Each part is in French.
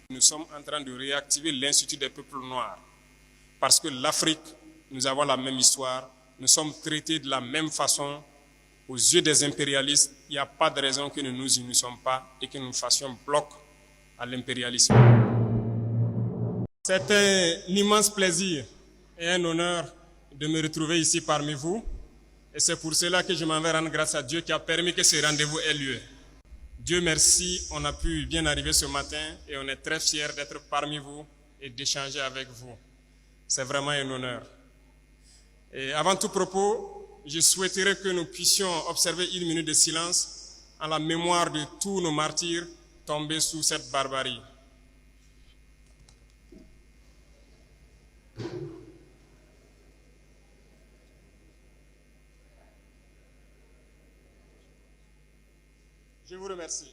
Nous sommes en train de réactiver l'Institut des peuples noirs. Parce que l'Afrique, nous avons la même histoire, nous sommes traités de la même façon. Aux yeux des impérialistes, il n'y a pas de raison que nous ne nous unissions pas et que nous fassions bloc à l'impérialisme. C'est un immense plaisir et un honneur de me retrouver ici parmi vous. Et c'est pour cela que je m'en vais rendre grâce à Dieu qui a permis que ce rendez-vous ait lieu. Dieu merci, on a pu bien arriver ce matin et on est très fiers d'être parmi vous et d'échanger avec vous. C'est vraiment un honneur. Et avant tout propos, je souhaiterais que nous puissions observer une minute de silence en la mémoire de tous nos martyrs tombés sous cette barbarie. Je vous remercie.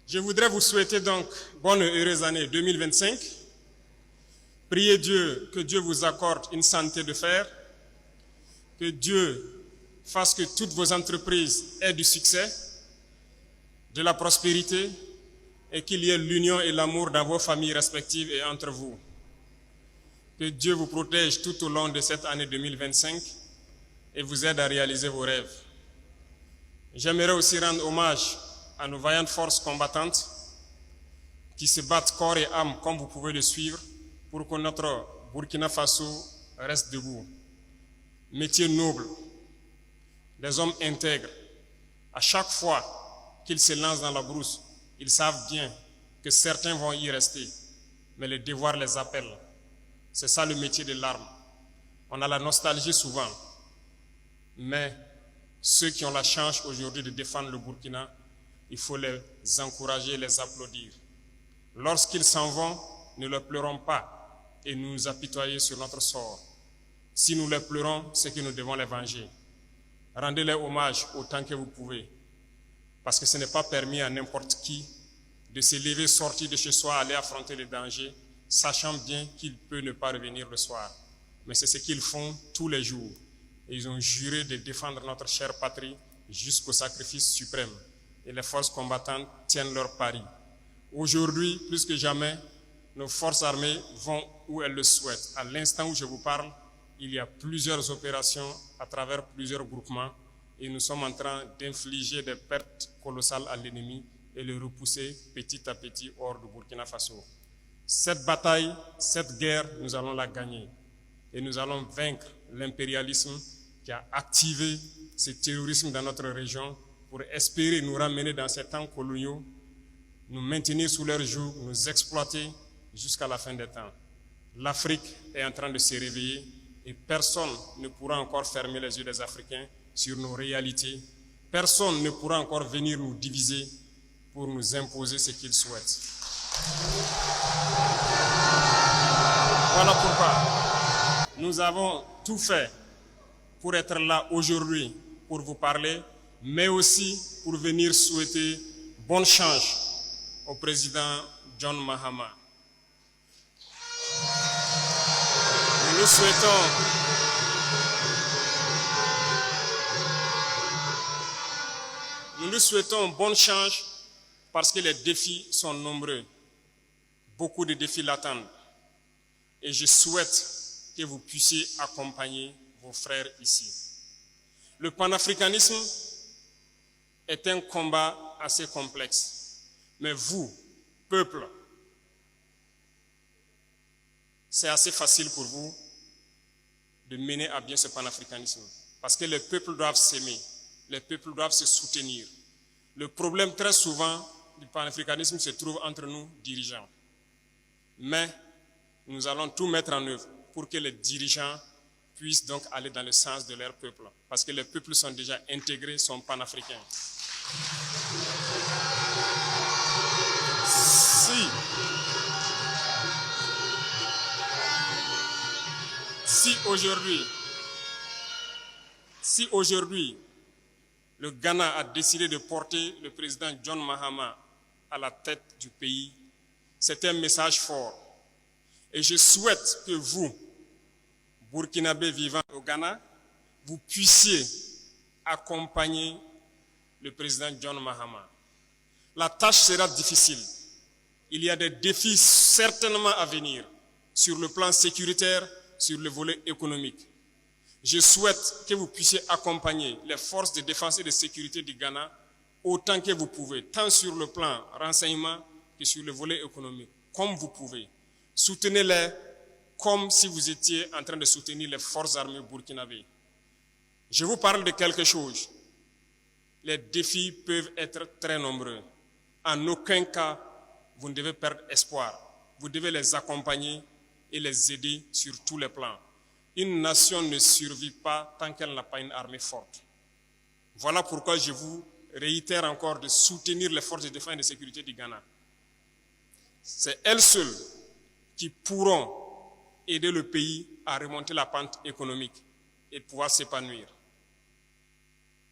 Je voudrais vous souhaiter donc bonne et heureuse année 2025. Priez Dieu, que Dieu vous accorde une santé de fer, que Dieu fasse que toutes vos entreprises aient du succès, de la prospérité et qu'il y ait l'union et l'amour dans vos familles respectives et entre vous. Que Dieu vous protège tout au long de cette année 2025 et vous aide à réaliser vos rêves. J'aimerais aussi rendre hommage à nos vaillantes forces combattantes qui se battent corps et âme, comme vous pouvez le suivre, pour que notre Burkina Faso reste debout. Métier noble, des hommes intègres. À chaque fois qu'ils se lancent dans la brousse, ils savent bien que certains vont y rester, mais le devoir les appelle. C'est ça le métier de l'arme. On a la nostalgie souvent, mais ceux qui ont la chance aujourd'hui de défendre le Burkina, il faut les encourager, les applaudir. Lorsqu'ils s'en vont, ne leur pleurons pas et nous apitoyer sur notre sort. Si nous les pleurons, c'est que nous devons les venger. Rendez-les hommage autant que vous pouvez, parce que ce n'est pas permis à n'importe qui de se lever, sortir de chez soi, aller affronter les dangers, sachant bien qu'il peut ne pas revenir le soir. Mais c'est ce qu'ils font tous les jours. Et ils ont juré de défendre notre chère patrie jusqu'au sacrifice suprême. Et les forces combattantes tiennent leur pari. Aujourd'hui, plus que jamais, nos forces armées vont où elles le souhaitent. À l'instant où je vous parle, il y a plusieurs opérations à travers plusieurs groupements et nous sommes en train d'infliger des pertes colossales à l'ennemi et le repousser petit à petit hors du Burkina Faso. Cette bataille, cette guerre, nous allons la gagner et nous allons vaincre l'impérialisme qui a activé ce terrorisme dans notre région pour espérer nous ramener dans ces temps coloniaux, nous maintenir sous leur joug, nous exploiter jusqu'à la fin des temps. L'Afrique est en train de se réveiller et personne ne pourra encore fermer les yeux des Africains sur nos réalités. Personne ne pourra encore venir nous diviser pour nous imposer ce qu'ils souhaitent. Voilà pourquoi nous avons tout fait pour être là aujourd'hui, pour vous parler, mais aussi pour venir souhaiter bonne chance au président John Mahama. Nous lui souhaitons bonne chance parce que les défis sont nombreux. Beaucoup de défis l'attendent. Et je souhaite que vous puissiez accompagner vos frères ici. Le panafricanisme est un combat assez complexe. Mais vous, peuple, c'est assez facile pour vous de mener à bien ce panafricanisme. Parce que les peuples doivent s'aimer, les peuples doivent se soutenir. Le problème très souvent du panafricanisme se trouve entre nous, dirigeants. Mais nous allons tout mettre en œuvre pour que les dirigeants puissent donc aller dans le sens de leur peuple. Parce que les peuples sont déjà intégrés, sont panafricains. Si aujourd'hui le Ghana a décidé de porter le président John Mahama à la tête du pays, c'est un message fort. Et je souhaite que vous, Burkinabés vivant au Ghana, vous puissiez accompagner le président John Mahama. La tâche sera difficile. Il y a des défis certainement à venir sur le plan sécuritaire, sur le volet économique. Je souhaite que vous puissiez accompagner les forces de défense et de sécurité du Ghana autant que vous pouvez, tant sur le plan renseignement que sur le volet économique, comme vous pouvez. Soutenez-les comme si vous étiez en train de soutenir les forces armées burkinabées. Je vous parle de quelque chose. Les défis peuvent être très nombreux. En aucun cas, vous ne devez perdre espoir. Vous devez les accompagner et les aider sur tous les plans. Une nation ne survit pas tant qu'elle n'a pas une armée forte. Voilà pourquoi je vous réitère encore de soutenir les forces de défense et de sécurité du Ghana. C'est elles seules qui pourront aider le pays à remonter la pente économique et pouvoir s'épanouir.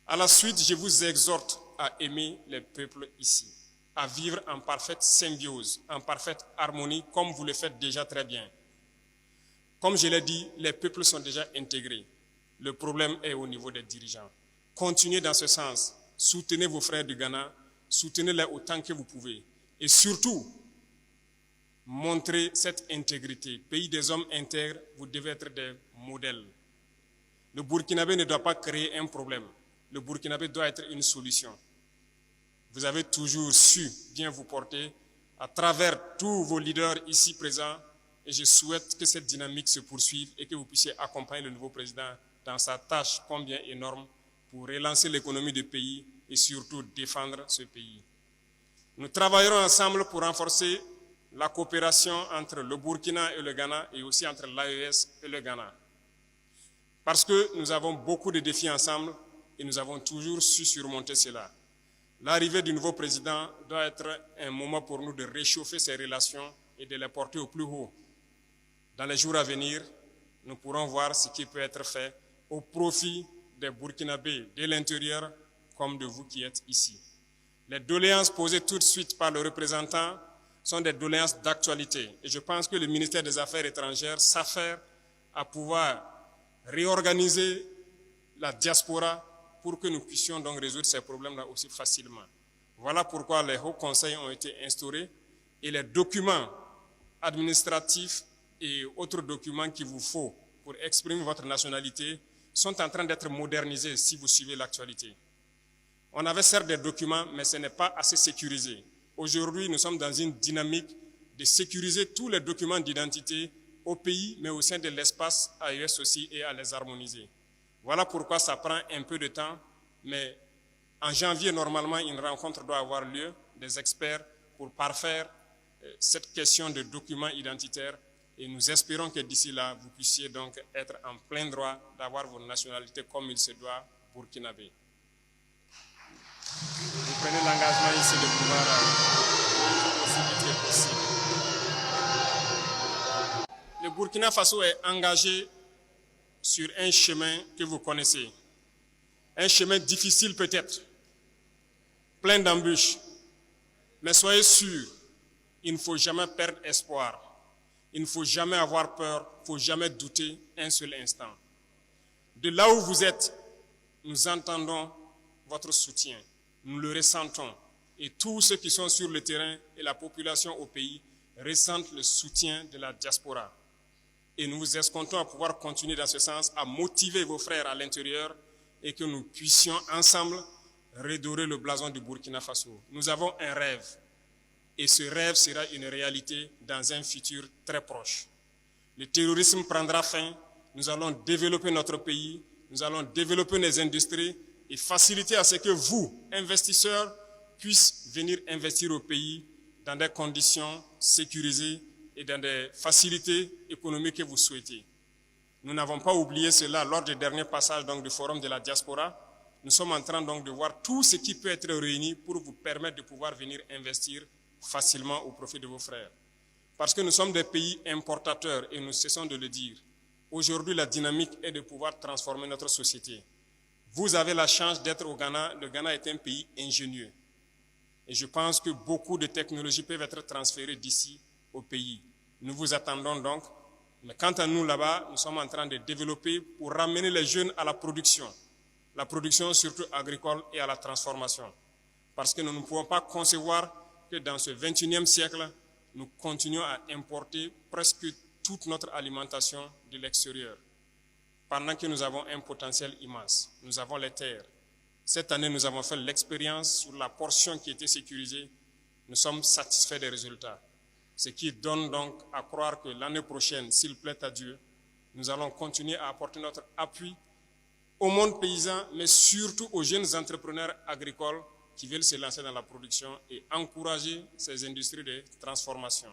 À la suite, je vous exhorte à aimer les peuples ici, à vivre en parfaite symbiose, en parfaite harmonie, comme vous le faites déjà très bien. Comme je l'ai dit, les peuples sont déjà intégrés. Le problème est au niveau des dirigeants. Continuez dans ce sens. Soutenez vos frères du Ghana, soutenez-les autant que vous pouvez. Et surtout, montrez cette intégrité. Pays des hommes intègres, vous devez être des modèles. Le Burkinabé ne doit pas créer un problème. Le Burkinabé doit être une solution. Vous avez toujours su bien vous porter à travers tous vos leaders ici présents et je souhaite que cette dynamique se poursuive et que vous puissiez accompagner le nouveau président dans sa tâche combien énorme pour relancer l'économie du pays et surtout défendre ce pays. Nous travaillerons ensemble pour renforcer la coopération entre le Burkina et le Ghana et aussi entre l'AES et le Ghana. Parce que nous avons beaucoup de défis ensemble et nous avons toujours su surmonter cela. L'arrivée du nouveau président doit être un moment pour nous de réchauffer ces relations et de les porter au plus haut. Dans les jours à venir, nous pourrons voir ce qui peut être fait au profit des Burkinabés de l'intérieur comme de vous qui êtes ici. Les doléances posées tout de suite par le représentant sont des doléances d'actualité. Et je pense que le ministère des Affaires étrangères s'affaire à pouvoir réorganiser la diaspora pour que nous puissions donc résoudre ces problèmes-là aussi facilement. Voilà pourquoi les hauts conseils ont été instaurés et les documents administratifs et autres documents qu'il vous faut pour exprimer votre nationalité sont en train d'être modernisés si vous suivez l'actualité. On avait certes des documents, mais ce n'est pas assez sécurisé. Aujourd'hui, nous sommes dans une dynamique de sécuriser tous les documents d'identité au pays, mais au sein de l'espace AES aussi, et à les harmoniser. Voilà pourquoi ça prend un peu de temps, mais en janvier, normalement, une rencontre doit avoir lieu des experts pour parfaire cette question de documents identitaires et nous espérons que d'ici là, vous puissiez donc être en plein droit d'avoir votre nationalité comme il se doit burkinabé. Vous prenez l'engagement ici de pouvoir aussi vite que possible. Le Burkina Faso est engagé sur un chemin que vous connaissez. Un chemin difficile peut-être, plein d'embûches. Mais soyez sûrs, il ne faut jamais perdre espoir. Il ne faut jamais avoir peur, il ne faut jamais douter un seul instant. De là où vous êtes, nous entendons votre soutien. Nous le ressentons. Et tous ceux qui sont sur le terrain et la population au pays ressentent le soutien de la diaspora. Et nous vous escomptons à pouvoir continuer dans ce sens, à motiver vos frères à l'intérieur et que nous puissions ensemble redorer le blason du Burkina Faso. Nous avons un rêve et ce rêve sera une réalité dans un futur très proche. Le terrorisme prendra fin, nous allons développer notre pays, nous allons développer nos industries et faciliter à ce que vous, investisseurs, puissiez venir investir au pays dans des conditions sécurisées et dans des facilités économiques que vous souhaitez. Nous n'avons pas oublié cela lors du dernier passage donc, du Forum de la diaspora. Nous sommes en train donc, de voir tout ce qui peut être réuni pour vous permettre de pouvoir venir investir facilement au profit de vos frères. Parce que nous sommes des pays importateurs et nous cessons de le dire. Aujourd'hui, la dynamique est de pouvoir transformer notre société. Vous avez la chance d'être au Ghana. Le Ghana est un pays ingénieux. Et je pense que beaucoup de technologies peuvent être transférées d'ici au pays. Nous vous attendons donc Mais quant à nous là-bas, nous sommes en train de développer pour ramener les jeunes à la production surtout agricole et à la transformation. Parce que nous ne pouvons pas concevoir que dans ce 21e siècle, nous continuons à importer presque toute notre alimentation de l'extérieur. Pendant que nous avons un potentiel immense, nous avons les terres. Cette année, nous avons fait l'expérience sur la portion qui était sécurisée. Nous sommes satisfaits des résultats. Ce qui donne donc à croire que l'année prochaine, s'il plaît à Dieu, nous allons continuer à apporter notre appui au monde paysan, mais surtout aux jeunes entrepreneurs agricoles qui veulent se lancer dans la production et encourager ces industries de transformation.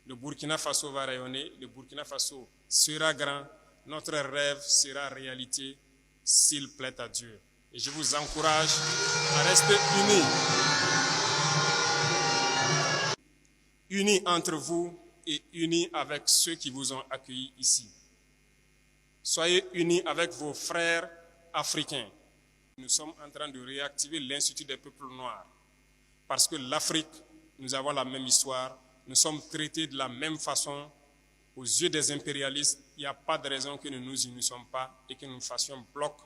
Le Burkina Faso va rayonner, le Burkina Faso sera grand, notre rêve sera réalité s'il plaît à Dieu. Et je vous encourage à rester unis entre vous et unis avec ceux qui vous ont accueillis ici. Soyez unis avec vos frères africains. Nous sommes en train de réactiver l'Institut des peuples noirs parce que l'Afrique, nous avons la même histoire, nous sommes traités de la même façon. Aux yeux des impérialistes, il n'y a pas de raison que nous ne nous unissions pas et que nous fassions bloc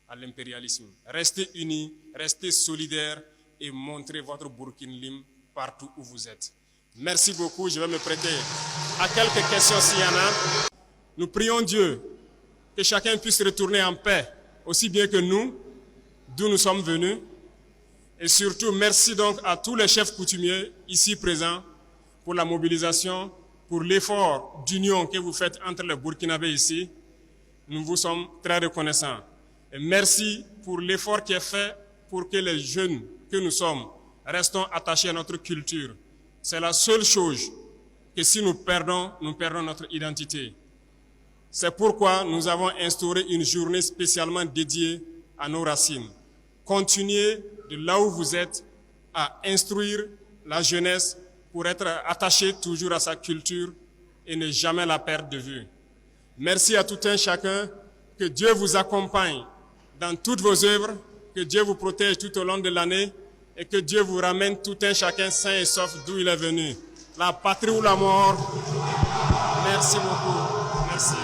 à l'impérialisme. Restez unis, restez solidaires et montrez votre Burkina partout où vous êtes. Merci beaucoup, je vais me prêter à quelques questions s'il y en a. Nous prions Dieu que chacun puisse retourner en paix, aussi bien que nous, d'où nous sommes venus. Et surtout, merci donc à tous les chefs coutumiers ici présents pour la mobilisation, pour l'effort d'union que vous faites entre les Burkinabés ici. Nous vous sommes très reconnaissants. Et merci pour l'effort qui est fait pour que les jeunes que nous sommes restons attachés à notre culture. C'est la seule chose que si nous perdons notre identité. C'est pourquoi nous avons instauré une journée spécialement dédiée à nos racines. Continuez de là où vous êtes à instruire la jeunesse pour être attaché toujours à sa culture et ne jamais la perdre de vue. Merci à tout un chacun. Que Dieu vous accompagne dans toutes vos œuvres, que Dieu vous protège tout au long de l'année et que Dieu vous ramène tout un chacun sain et sauf d'où il est venu. La patrie ou la mort. Merci beaucoup. Merci.